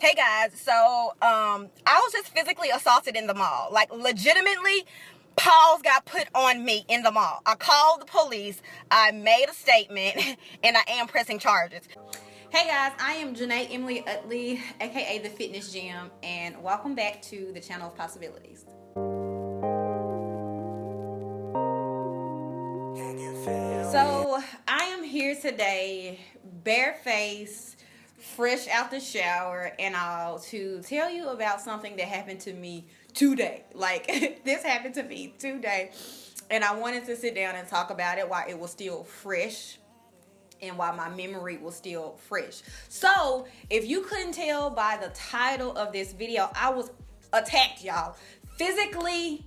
Hey guys, so I was just physically assaulted in the mall. Like legitimately, paws got put on me in the mall. I called the police, I made a statement, and I am pressing charges. Hey guys, I am JEUtley, aka the Fitness Gym, and welcome back to the channel of possibilities. So I am here today, barefaced, fresh out the shower and all, to tell you about something that happened to me today. Like this happened to me today, and I wanted to sit down and talk about it while it was still fresh and while my memory was still fresh. So if you couldn't tell by the title of this video, I was attacked, y'all. Physically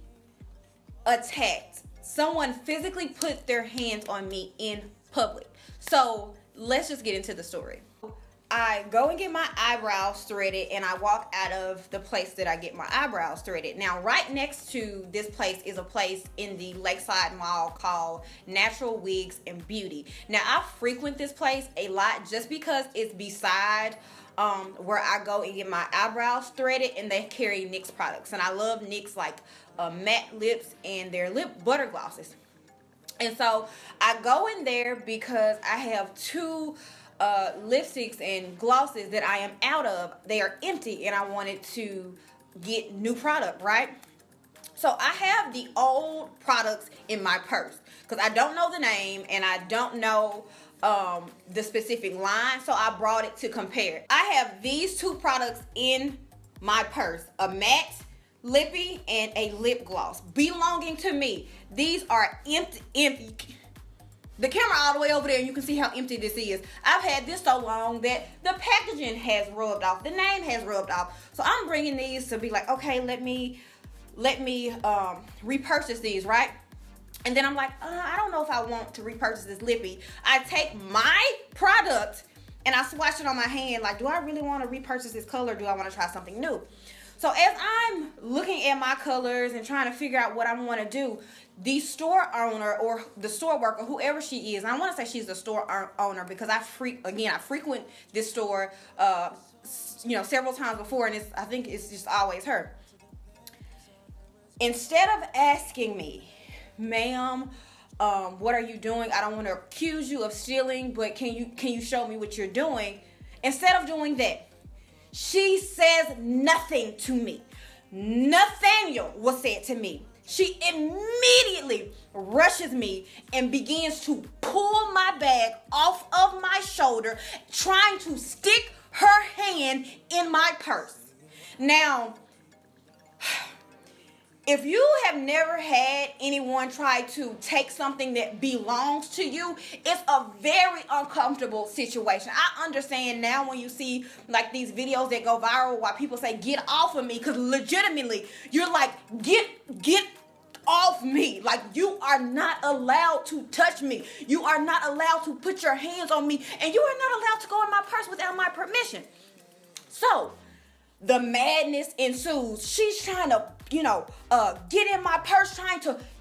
attacked. Someone physically put their hands on me in public. So let's just get into the story. I go and get my eyebrows threaded, and I walk out of the place that I get my eyebrows threaded. Now, right next to this place is a place in the Lakeside Mall called Natural Wigs and Beauty. Now, I frequent this place a lot just because it's beside where I go and get my eyebrows threaded, and they carry NYX products. And I love NYX, like matte lips and their lip butter glosses. And so I go in there because I have two lipsticks and glosses that I am out of. They are empty, and I wanted to get new product, right? So I have the old products in my purse because I don't know the name and I don't know the specific line, so I brought it to compare. I have these two products in my purse, a matte lippy and a lip gloss belonging to me. These are empty. The camera all the way over there, and you can see how empty this is. I've had this so long that the packaging has rubbed off, the name has rubbed off. So I'm bringing these to be like, okay, let me repurchase these, right? And then I'm like, I don't know if I want to repurchase this lippy. I take my product and I swatch it on my hand, like, do I really want to repurchase this color? Do I want to try something new? So as I'm looking at my colors and trying to figure out what I want to do, the store owner or the store worker, whoever she is, and I want to say she's the store owner because I frequent this store, several times before, and I think it's just always her. Instead of asking me, ma'am, what are you doing? I don't want to accuse you of stealing, but can you show me what you're doing? Instead of doing that, she says nothing to me. Nathaniel was said to me. She immediately rushes me and begins to pull my bag off of my shoulder, trying to stick her hand in my purse. Now, if you have never had anyone try to take something that belongs to you, it's a very uncomfortable situation. I understand now when you see like these videos that go viral while people say, get off of me, because legitimately you're like, get off me. Like, you are not allowed to touch me. You are not allowed to put your hands on me, and you are not allowed to go in my purse without my permission. So the madness ensues. She's trying to, get in my purse,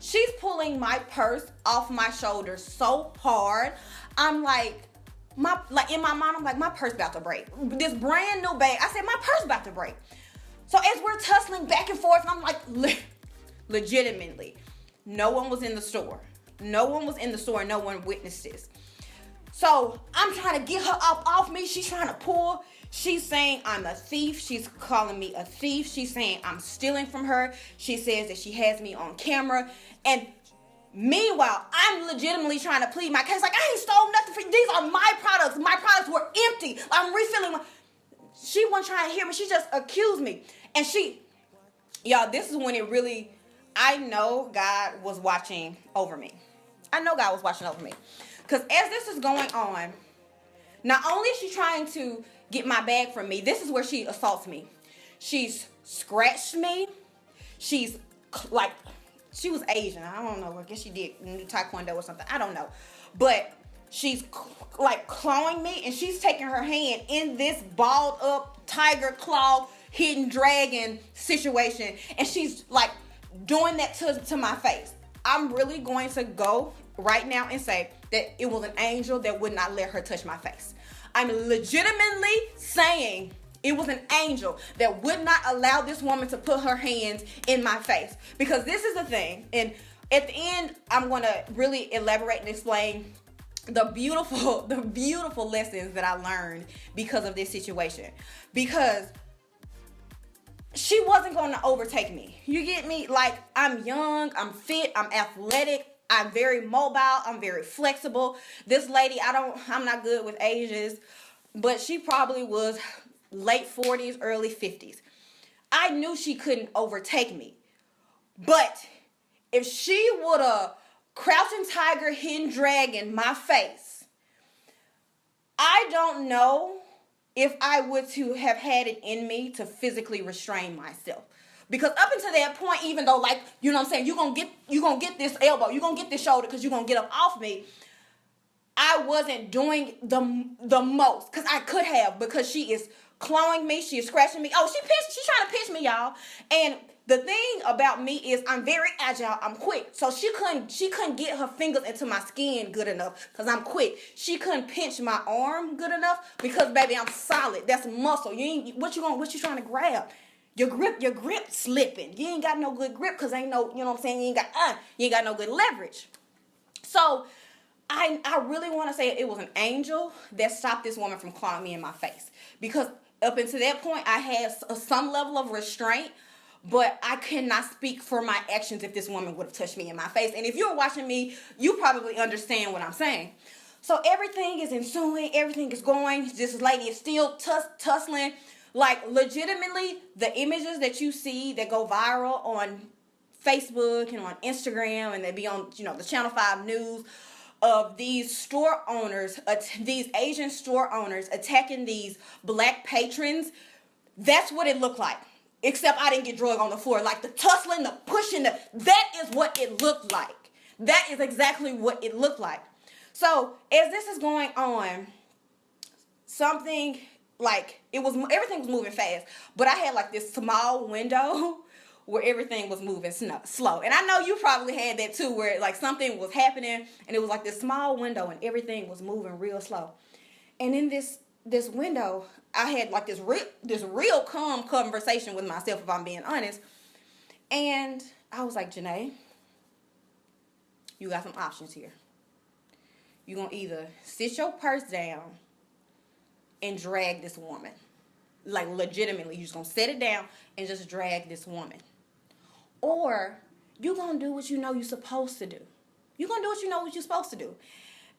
she's pulling my purse off my shoulder so hard. I'm like, in my mind, I'm like, my purse about to break. This brand new bag, I said, my purse about to break. So as we're tussling back and forth, I'm like, legitimately, no one was in the store. No one was in the store, and no one witnessed this. So I'm trying to get her up off me. She's trying to pull. She's saying I'm a thief. She's calling me a thief. She's saying I'm stealing from her. She says that she has me on camera. And meanwhile, I'm legitimately trying to plead my case. Like, I ain't stole nothing from you. These are my products. My products were empty. I'm refilling my... She wasn't trying to hear me. She just accused me. And y'all, this is when it really... I know God was watching over me. Because as this is going on, not only is she trying to get my bag from me, this is where she assaults me. She's scratched me. She's like, she was Asian. I don't know. I guess she did Taekwondo or something. I don't know. But she's like clawing me, and she's taking her hand in this balled up tiger claw hidden dragon situation. And she's like doing that to my face. I'm really going to go right now and say that it was an angel that would not let her touch my face. I'm legitimately saying It was an angel that would not allow this woman to put her hands in my face. Because this is the thing. And at the end, I'm going to really elaborate and explain the beautiful lessons that I learned because of this situation. Because she wasn't going to overtake me. You get me? Like, I'm young, I'm fit, I'm athletic, I'm very mobile, I'm very flexible. This lady, I'm not good with ages, but she probably was late 40s, early 50s. I knew she couldn't overtake me. But if she would have crouching tiger, hidden dragon my face, I don't know if I would to have had it in me to physically restrain myself. Because up until that point, even though, like, you know what I'm saying, you're gonna get this elbow, you're gonna get this shoulder because you're gonna get up off me, I wasn't doing the most. Because I could have, because she is clawing me, she is scratching me. Oh, she's trying to pinch me, y'all. And the thing about me is I'm very agile, I'm quick. So she couldn't get her fingers into my skin good enough because I'm quick. She couldn't pinch my arm good enough because, baby, I'm solid. That's muscle. What you trying to grab? Your grip slipping. You ain't got no good grip because ain't no, you know what I'm saying? You ain't got no good leverage. So I really want to say it was an angel that stopped this woman from clawing me in my face. Because up until that point, I had some level of restraint, but I cannot speak for my actions if this woman would have touched me in my face. And if you're watching me, you probably understand what I'm saying. So everything is ensuing, everything is going. This lady is still tussling. Like, legitimately, the images that you see that go viral on Facebook and on Instagram, and they be on, the Channel 5 news of these store owners, these Asian store owners attacking these black patrons, that's what it looked like. Except I didn't get drugged on the floor. Like, the tussling, the pushing, that is what it looked like. That is exactly what it looked like. So, as this is going on, something, like, everything was moving fast. But I had, like, this small window where everything was moving slow. And I know you probably had that too, where, like, something was happening, and it was like this small window, and everything was moving real slow. And in this window, I had, like, this real calm conversation with myself, if I'm being honest. And I was like, Janae, you got some options here. You're going to either sit your purse down and drag this woman. Like, legitimately, you're just going to set it down and just drag this woman. Or you're going to do what you know you're supposed to do. You're going to do what you know what you're supposed to do.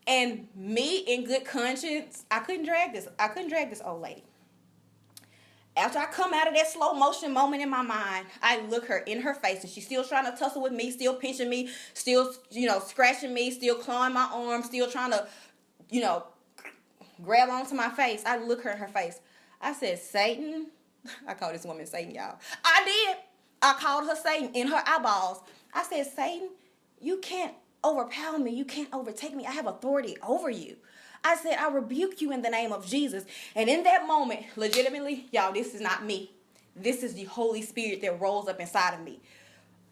And me, in good conscience, I couldn't drag this old lady. After I come out of that slow motion moment in my mind, I look her in her face, and she's still trying to tussle with me, still pinching me, still, scratching me, still clawing my arm, still trying to, grab onto my face. I look her in her face. I said, Satan. I call this woman Satan, y'all. I did. I called her Satan in her eyeballs. I said, Satan, you can't overpower me. You can't overtake me. I have authority over you. I said, I rebuke you in the name of Jesus. And in that moment, legitimately, y'all, this is not me. This is the Holy Spirit that rolls up inside of me.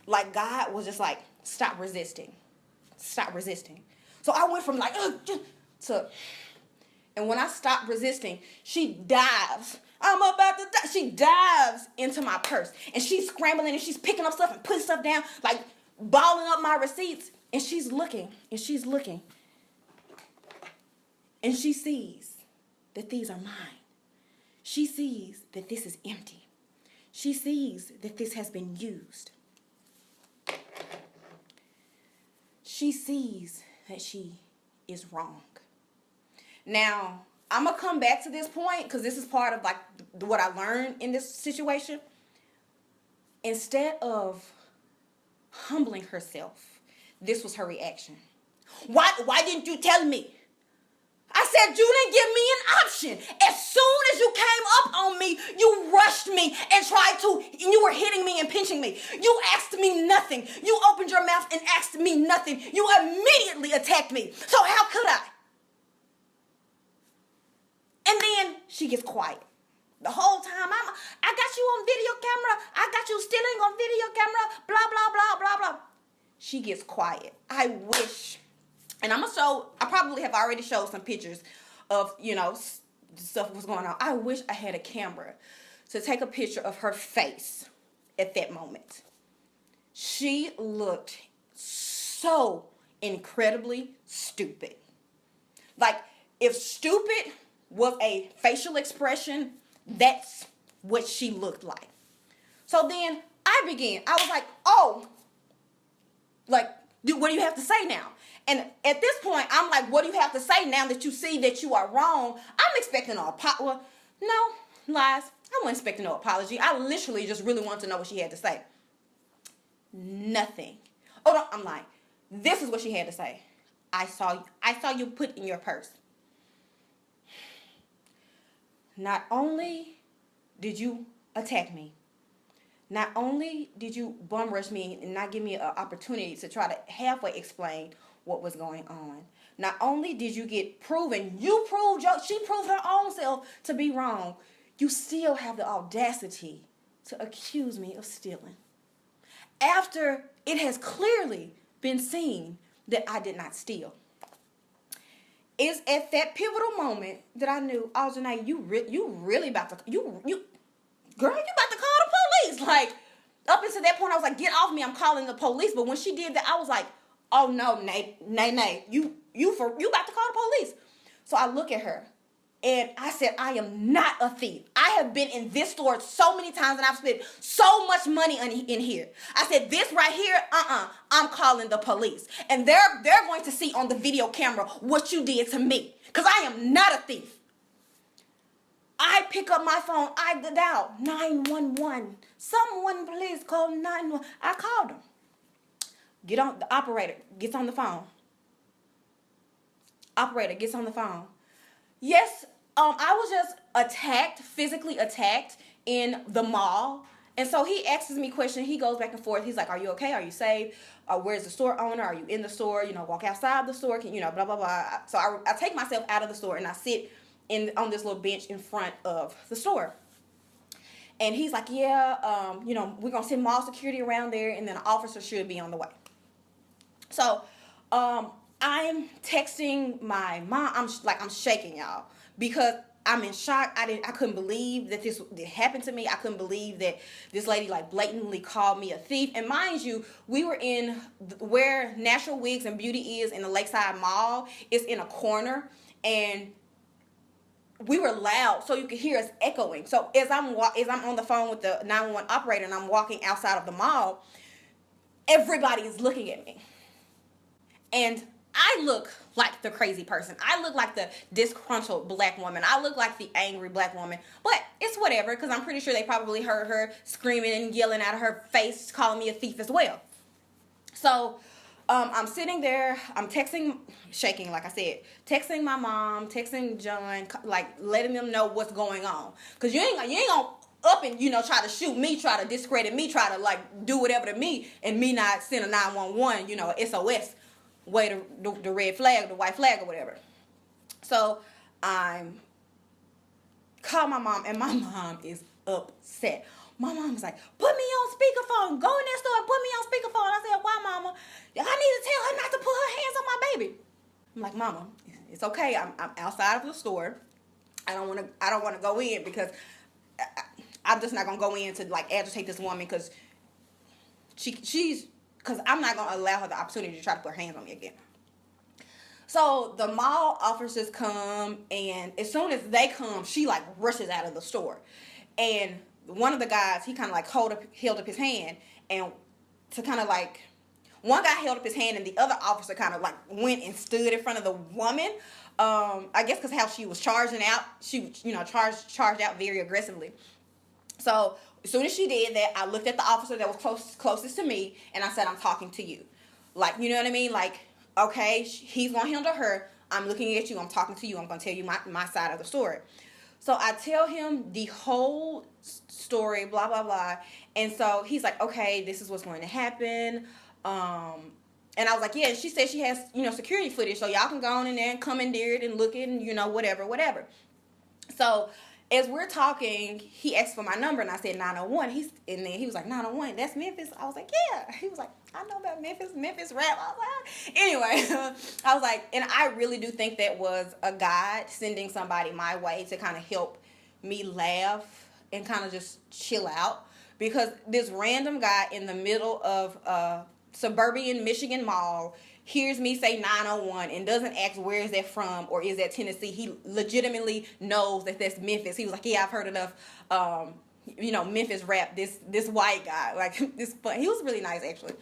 Like, God was just like, stop resisting. Stop resisting. So I went from like, to, and when I stopped resisting, she dives. I'm about to die. She dives into my purse. And she's scrambling, and she's picking up stuff and putting stuff down, like balling up my receipts. And she's looking, and she's looking. And she sees that these are mine. She sees that this is empty. She sees that this has been used. She sees that she is wrong. Now, I'm going to come back to this point because this is part of, like, what I learned in this situation. Instead of humbling herself, this was her reaction. Why didn't you tell me? I said, you didn't give me an option. As soon as you came up on me, you rushed me and you were hitting me and pinching me. You asked me nothing. You opened your mouth and asked me nothing. You immediately attacked me. So how could I? And then she gets quiet. The whole time, I got you on video camera. I got you stealing on video camera. Blah, blah, blah, blah, blah. She gets quiet. I wish. And I probably have already showed some pictures of, stuff was going on. I wish I had a camera to take a picture of her face at that moment. She looked so incredibly stupid. Like, if stupid was a facial expression, that's what she looked like. So then I was like, oh, like, what do you have to say now? And at this point, I'm like, what do you have to say now that you see that you are wrong? I'm expecting an apology. Well, no, lies. I wasn't expecting no apology. I literally just really wanted to know what she had to say. Nothing. Oh, no, I'm lying. This is what she had to say. I saw you put in your purse. Not only did you attack me, not only did you bum rush me and not give me an opportunity to try to halfway explain what was going on. Not only did you get proven, she proved her own self to be wrong. You still have the audacity to accuse me of stealing. After it has clearly been seen that I did not steal. It's at that pivotal moment that I knew, oh, Janae, you really about to, girl, you about to call the police. Like, up until that point, I was like, get off me, I'm calling the police. But when she did that, I was like, oh no, Nay, you about to call the police. So I look at her and I said, I am not a thief. I have been in this store so many times and I've spent so much money in here. I said, this right here, I'm calling the police. And they're going to see on the video camera what you did to me. Because I am not a thief. I pick up my phone. I dial 911. Someone please call 911. I called them. The operator gets on the phone. Operator gets on the phone. Yes, I was just physically attacked in the mall. And so he asks me questions. He goes back and forth. He's like, are you okay? Are you safe? Where's the store owner? Are you in the store? Walk outside the store. Blah, blah, blah. So I take myself out of the store and I sit on this little bench in front of the store. And he's like, yeah, we're going to send mall security around there and then an officer should be on the way. So, I'm texting my mom. I'm shaking, y'all, because I'm in shock. I couldn't believe that this happened to me. I couldn't believe that this lady blatantly called me a thief. And mind you, we were in where Natural Wigs and Beauty is in the Lakeside Mall. It's in a corner, and we were loud, so you could hear us echoing. So as I'm on the phone with the 911 operator and I'm walking outside of the mall, everybody is looking at me. And I look like the crazy person. I look like the disgruntled black woman. I look like the angry black woman. But it's whatever, because I'm pretty sure they probably heard her screaming and yelling out of her face, calling me a thief as well. So I'm sitting there. I'm texting, shaking, like I said. Texting my mom, texting John, letting them know what's going on. Because you ain't gonna up and, try to shoot me, try to discredit me, try to, do whatever to me, and me not send a 911, SOS. Wave the red flag, the white flag, or whatever. So I'm call my mom, and my mom is upset. My mom's like, put me on speakerphone. Go in that store and put me on speakerphone. I said, why, Mama? I need to tell her not to put her hands on my baby. I'm like, Mama, it's okay. I'm outside of the store. I don't want to go in because I'm just not gonna go in to agitate this woman because because I'm not going to allow her the opportunity to try to put her hands on me again. So the mall officers come, and as soon as they come, she rushes out of the store. And one of the guys, he kind of held up his hand, and to kind of one guy held up his hand, and the other officer kind of went and stood in front of the woman. I guess because how she was charging out, she charged out very aggressively. So as soon as she did that, I looked at the officer that was closest to me, and I said, I'm talking to you. You know what I mean? Okay, he's going to handle her. I'm looking at you. I'm talking to you. I'm going to tell you my side of the story. So I tell him the whole story, blah, blah, blah. And so he's like, okay, this is what's going to happen. And I was like, yeah, she said she has, security footage, so y'all can go on in there and commandeer it and look it and, whatever. So as we're talking, he asked for my number, and I said 901. And then he was like, 901, that's Memphis? I was like, yeah. He was like, I know about Memphis rap. I was like, anyway, I was like, and I really do think that was a God sending somebody my way to kind of help me laugh and kind of just chill out. Because this random guy in the middle of a suburban Michigan mall hears me say 901 and doesn't ask where is that from or is that Tennessee. He legitimately knows that that's Memphis. He was like, yeah, I've heard enough, Memphis rap. This white guy, like, this fun. He was really nice, actually.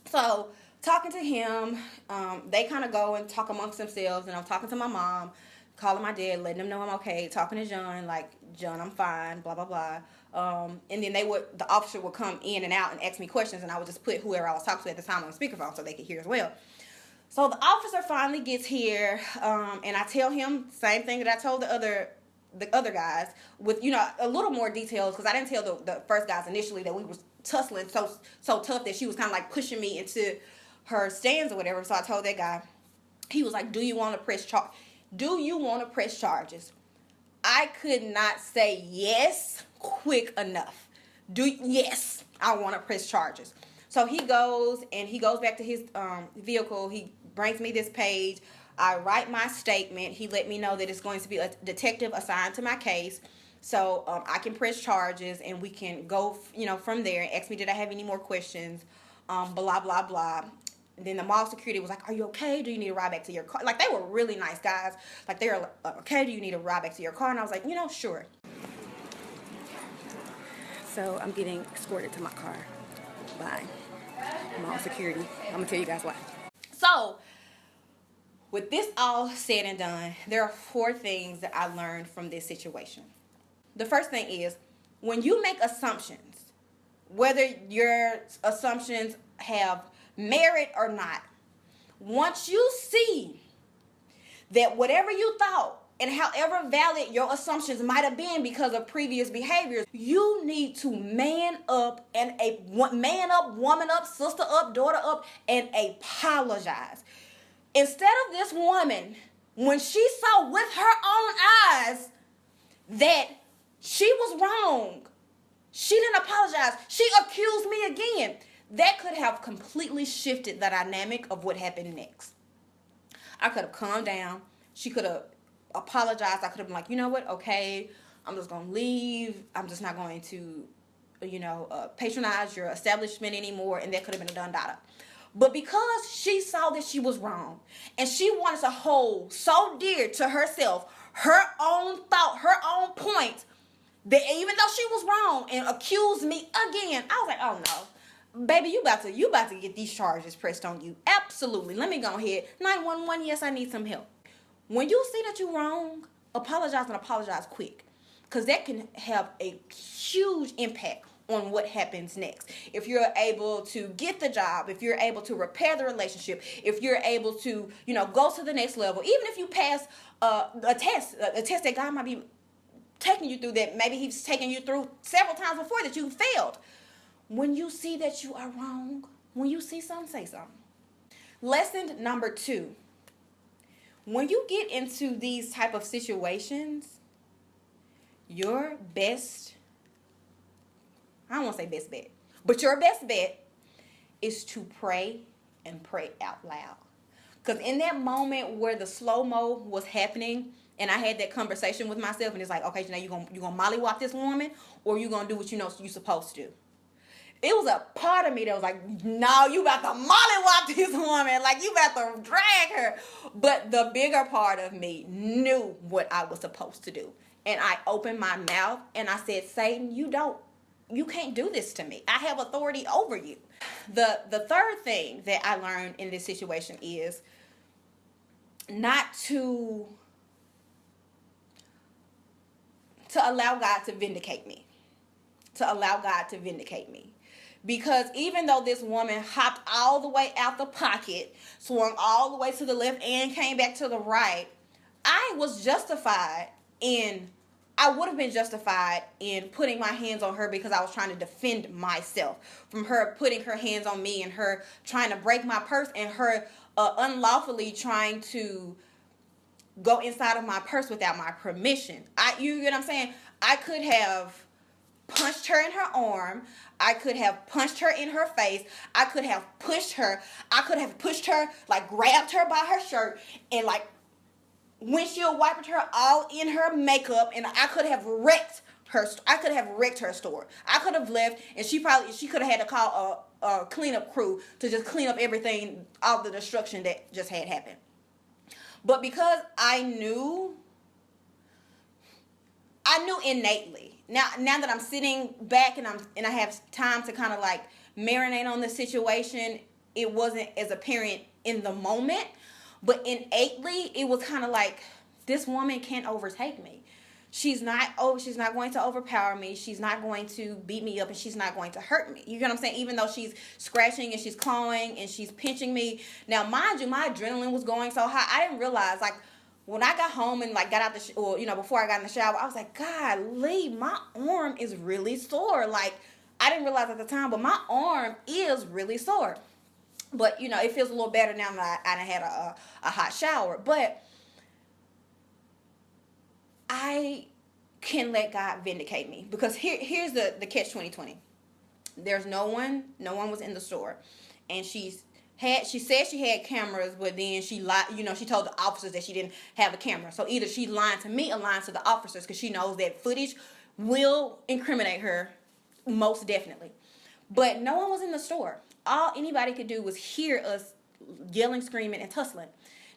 So talking to him, they kind of go and talk amongst themselves, and I'm talking to my mom, calling my dad, letting them know I'm okay, talking to John, like, John, I'm fine, blah, blah, blah. And then the officer would come in and out and ask me questions, and I would just put whoever I was talking to at the time on speakerphone so they could hear as well. So the officer finally gets here, and I tell him same thing that I told the other guys with, a little more details, because I didn't tell the first guys initially that we were tussling so tough that she was kind of like pushing me into her stands or whatever. So I told that guy, he was like, do you want to press charges? I could not say yes quick enough. Yes, I want to press charges. So he goes back to his vehicle. He brings me this page. I write my statement. He let me know that it's going to be a detective assigned to my case, so I can press charges and we can go, from there. And ask me, did I have any more questions? Blah blah blah. And then the mall security was like, are you okay? Do you need a ride back to your car? Like, they were really nice guys. Like, they were like, okay, do you need a ride back to your car? And I was like, sure. So I'm getting escorted to my car by mall security. I'm going to tell you guys why. So, with this all said and done, there are 4 things that I learned from this situation. The first thing is, when you make assumptions, whether your assumptions have merit or not, once you see that whatever you thought and however valid your assumptions might have been because of previous behaviors, you need to man up, woman up, sister up, daughter up, and apologize. Instead of this woman, when she saw with her own eyes that she was wrong, she didn't apologize. She accused me again. That could have completely shifted the dynamic of what happened next. I could have calmed down. She could have apologized. I could have been like, you know what? Okay, I'm just going to leave. I'm just not going to, patronize your establishment anymore. And that could have been a done data. But because she saw that she was wrong, and she wanted to hold so dear to herself her own thought, her own point, that even though she was wrong and accused me again, I was like, oh no, baby, you about to get these charges pressed on you. Absolutely. Let me go ahead. 911, yes, I need some help. When you see that you're wrong, apologize, and apologize quick, because that can have a huge impact on what happens next. If you're able to get the job, if you're able to repair the relationship, if you're able to, go to the next level, even if you pass a test that God might be taking you through, that maybe he's taken you through several times before that you failed. When you see that you are wrong, when you see something, say something. Lesson number 2. When you get into these type of situations, your best, I don't want to say best bet, but your best bet is to pray and pray out loud. Because in that moment where the slow-mo was happening, and I had that conversation with myself, and it's like, okay, you gonna mollywop this woman, or you gonna do what you know you're supposed to do? It was a part of me that was like, no, you about to mollywop this woman, like you about to drag her. But the bigger part of me knew what I was supposed to do. And I opened my mouth and I said, Satan, you can't do this to me. I have authority over you. The third thing that I learned in this situation is not to allow God to vindicate me. Because even though this woman hopped all the way out the pocket, swung all the way to the left and came back to the right, I would have been justified in putting my hands on her because I was trying to defend myself from her putting her hands on me and her trying to break my purse and her unlawfully trying to go inside of my purse without my permission. You get what I'm saying? I could have punched her in her arm. I could have punched her in her face. I could have pushed her. I could have pushed her, like grabbed her by her shirt and like windshield wiped her all in her makeup, and I could have wrecked her. I could have wrecked her store. I could have left, and she could have had to call a cleanup crew to just clean up everything, all the destruction that just had happened. But because I knew innately. Now that I'm sitting back and I have time to kind of like marinate on the situation, it wasn't as apparent in the moment, but innately it was kind of like, this woman can't overtake me. She's not going to overpower me. She's not going to beat me up, and she's not going to hurt me. You get what I'm saying? Even though she's scratching and she's clawing and she's pinching me. Now, mind you, my adrenaline was going so high. I didn't realize, like, when I got home and like got out before I got in the shower, I was like, golly, my arm is really sore. Like, I didn't realize at the time, but my arm is really sore. But, it feels a little better now that I had a hot shower. But I can let God vindicate me, because here's the catch 2020. There's no one was in the store, and she said she had cameras, but then she lied. She told the officers that she didn't have a camera. So either she's lying to me or lying to the officers, because she knows that footage will incriminate her, most definitely. But no one was in the store. All anybody could do was hear us yelling, screaming, and tussling.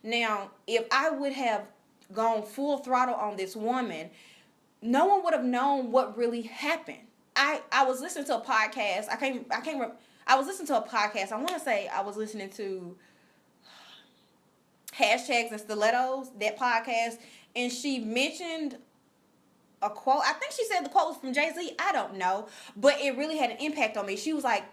Now, if I would have gone full throttle on this woman, no one would have known what really happened. I was listening to a podcast. I was listening to a podcast. I want to say I was listening to Hashtags and Stilettos, that podcast, and she mentioned a quote. I think she said the quote was from JEUtley. I don't know, but it really had an impact on me. She was like,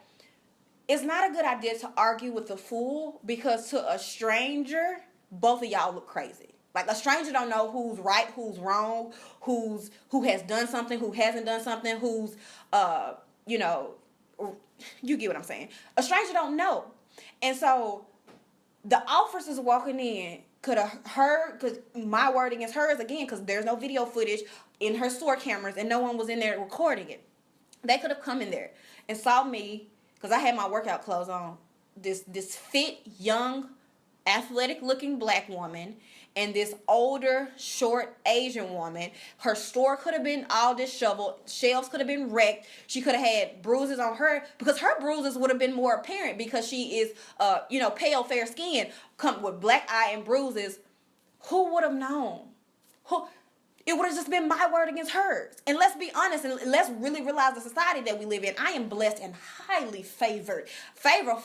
it's not a good idea to argue with a fool, because to a stranger, both of y'all look crazy. Like, a stranger don't know who's right, who's wrong, who has done something, who hasn't done something, who's, you get what I'm saying. A stranger don't know. And so the officers walking in could have heard, because my wording is hers again, because there's no video footage in her store cameras and no one was in there recording it. They could have come in there and saw me, because I had my workout clothes on, this fit, young, athletic looking black woman, and this older, short Asian woman. Her store could have been all disheveled. Shelves could have been wrecked. She could have had bruises on her, because her bruises would have been more apparent, because she is, pale, fair skin, come with black eye and bruises. Who would have known? It would have just been my word against hers. And let's be honest, and let's really realize the society that we live in. I am blessed and highly favored. Favor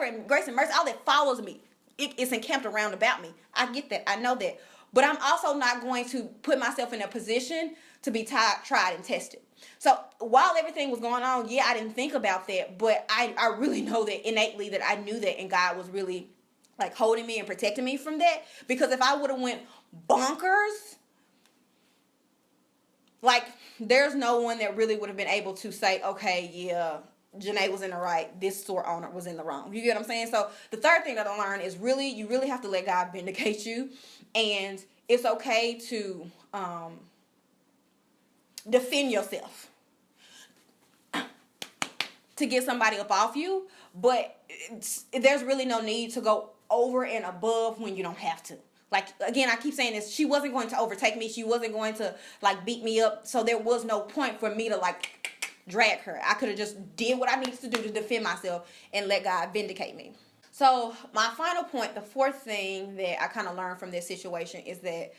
and grace and mercy, all that follows me. It's encamped around about me. I get that. I know that. But I'm also not going to put myself in a position to be tried and tested. So while everything was going on, yeah, I didn't think about that. But I really know that innately, that I knew that, and God was really like holding me and protecting me from that. Because if I would have went bonkers, like, there's no one that really would have been able to say, okay, yeah, Janae was in the right, this store owner was in the wrong. You get what I'm saying? So the third thing that I learned is you really have to let God vindicate you. And it's okay to defend yourself, to get somebody up off you. But there's really no need to go over and above when you don't have to. Like, again, I keep saying this. She wasn't going to overtake me. She wasn't going to, like, beat me up. So there was no point for me to, like, drag her. I could have just did what I needed to do to defend myself and let God vindicate me. So my final point, the fourth thing that I kind of learned from this situation, is that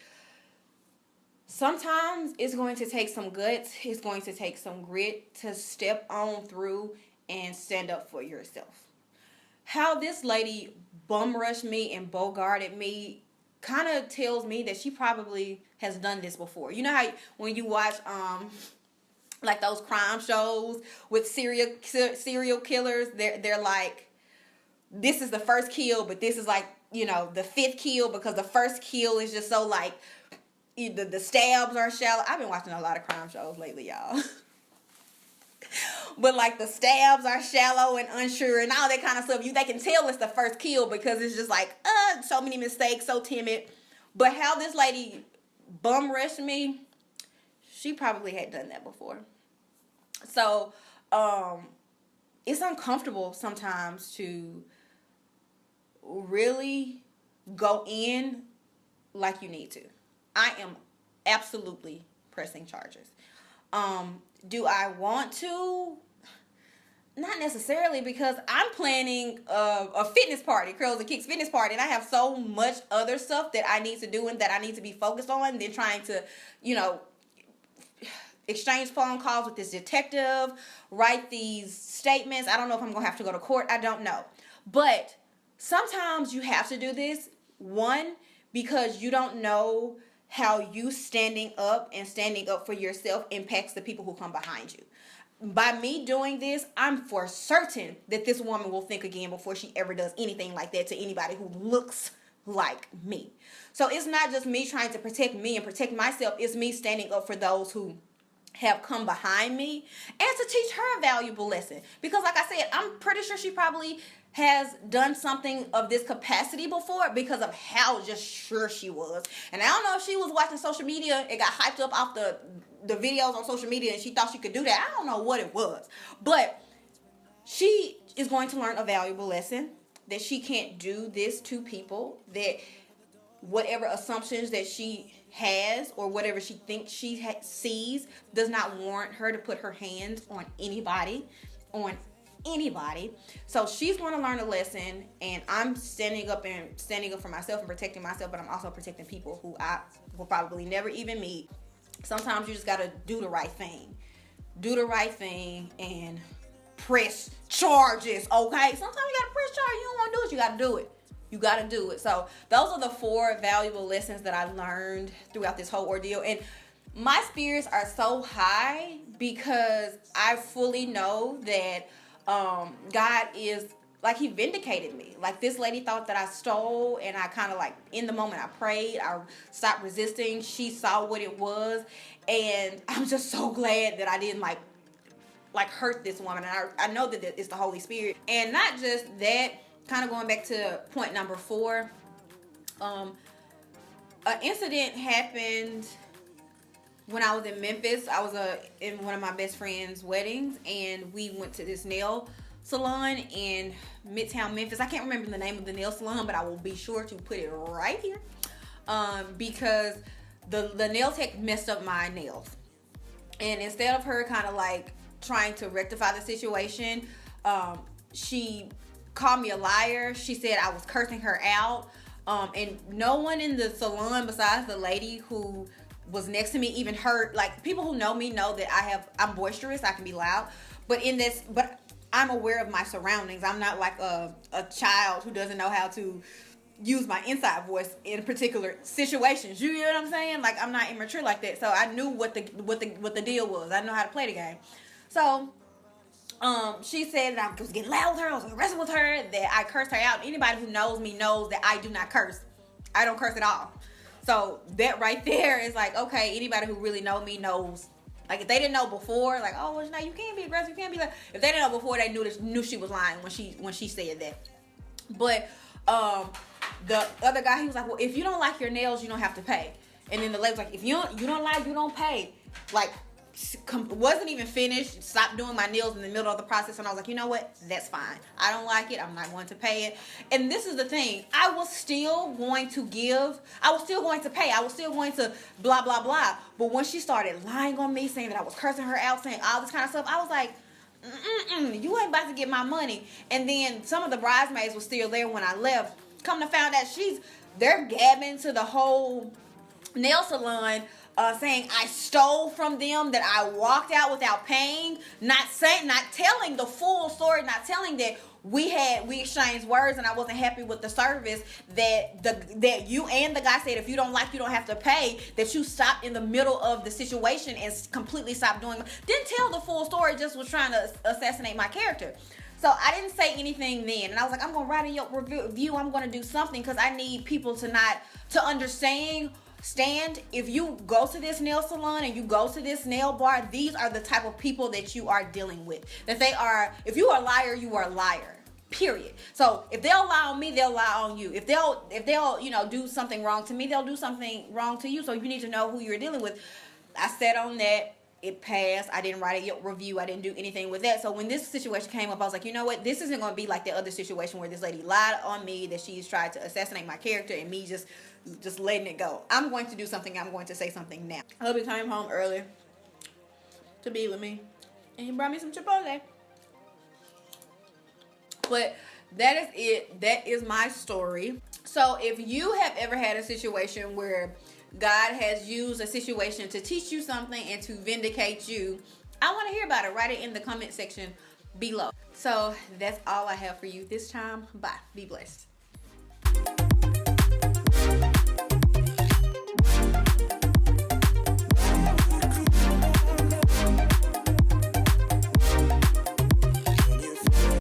sometimes it's going to take some guts. It's going to take some grit to step on through and stand up for yourself. How this lady bum rushed me and bogarted me kind of tells me that she probably has done this before. You know how when you watch like those crime shows with serial killers, they're like, this is the first kill, but this is like, the fifth kill, because the first kill is just so like, either the stabs are shallow. I've been watching a lot of crime shows lately, y'all. But like the stabs are shallow and unsure and all that kind of stuff. They can tell it's the first kill because it's just like, so many mistakes, so timid. But how this lady bum rushed me, she probably had done that before. So, it's uncomfortable sometimes to really go in like you need to. I am absolutely pressing charges. Do I want to? Not necessarily, because I'm planning a fitness party, Curls and Kicks fitness party, and I have so much other stuff that I need to do and that I need to be focused on than trying to, exchange phone calls with this detective, write these statements. I don't know if I'm going to have to go to court. I don't know. But sometimes you have to do this, one, because you don't know how you standing up for yourself impacts the people who come behind you. By me doing this, I'm for certain that this woman will think again before she ever does anything like that to anybody who looks like me. So it's not just me trying to protect me and protect myself. It's me standing up for those who have come behind me and to teach her a valuable lesson. Because like I said, I'm pretty sure she probably has done something of this capacity before because of how just sure she was. And I don't know if she was watching social media and got hyped up off the videos on social media and she thought she could do that. I don't know what it was. But she is going to learn a valuable lesson, that she can't do this to people, that whatever assumptions that she has or whatever she thinks she sees does not warrant her to put her hands on anybody. So she's going to learn a lesson, and I'm standing up for myself and protecting myself, but I'm also protecting people who I will probably never even meet. Sometimes you just got to do the right thing. Do the right thing and press charges, okay? Sometimes you got to press charges. You don't want to do it, you got to do it. You got to do it. So those are the 4 valuable lessons that I learned throughout this whole ordeal. And my spirits are so high because I fully know that God is, like, he vindicated me. Like, this lady thought that I stole, and I kind of, like, in the moment I prayed, I stopped resisting. She saw what it was, and I'm just so glad that I didn't, like hurt this woman. And I know that it's the Holy Spirit. And not just that, kind of going back to point number 4, an incident happened when I was in Memphis. I was in one of my best friend's weddings, and we went to this nail salon in Midtown Memphis. I can't remember the name of the nail salon, but I will be sure to put it right here, because the nail tech messed up my nails. And instead of her kind of like trying to rectify the situation, she called me a liar. She said I was cursing her out, and no one in the salon besides the lady who was next to me even heard. Like, people who know me know that I'm boisterous, I can be loud, but I'm aware of my surroundings. I'm not like a child who doesn't know how to use my inside voice in particular situations. You know what I'm saying? Like, I'm not immature like that. So I knew what the deal was. I know how to play the game. So she said that I was getting loud with her, I was aggressive with her, that I cursed her out. Anybody who knows me knows that I do not curse. I don't curse at all. So that right there is like, okay, anybody who really know me knows. Like, if they didn't know before, like, oh, well, no, you can't be aggressive, you can't be like. If they didn't know before, they knew she was lying when she said that. But the other guy, he was like, well, if you don't like your nails, you don't have to pay. And then the lady was like, if you don't like, you don't pay. Like, wasn't even finished, stopped doing my nails in the middle of the process, and I was like, you know what, that's fine, I don't like it, I'm not going to pay it. And this is the thing, I was still going to pay, I was still going to blah blah blah. But when she started lying on me, saying that I was cursing her out, saying all this kind of stuff, I was like, you ain't about to get my money. And then some of the bridesmaids were still there when I left. Come to find out, they're gabbing to the whole nail salon, saying I stole from them, that I walked out without paying, not telling the full story, not telling that we exchanged words and I wasn't happy with the service, that you and the guy said if you don't like, you don't have to pay, that you stopped in the middle of the situation and completely stopped doing. Didn't tell the full story, just was trying to assassinate my character. So I didn't say anything then, and I was like, I'm gonna write a Yelp review, I'm gonna do something, because I need people to understand. If you go to this nail salon and you go to this nail bar, these are the type of people that you are dealing with. That they are, if you are a liar, you are a liar. Period. So if they'll lie on me, they'll lie on you. If they'll do something wrong to me, they'll do something wrong to you. So you need to know who you're dealing with. I sat on that. It passed. I didn't write a review. I didn't do anything with that. So when this situation came up, I was like, you know what? This isn't going to be like the other situation where this lady lied on me, that she's tried to assassinate my character, and me just letting it go. I'm going to do something. I'm going to say something now. Hubby came home early to be with me, and he brought me some Chipotle. But that is it. That is my story. So if you have ever had a situation where God has used a situation to teach you something and to vindicate you, I want to hear about it. Write it in the comment section below. So that's all I have for you this time. Bye. Be blessed.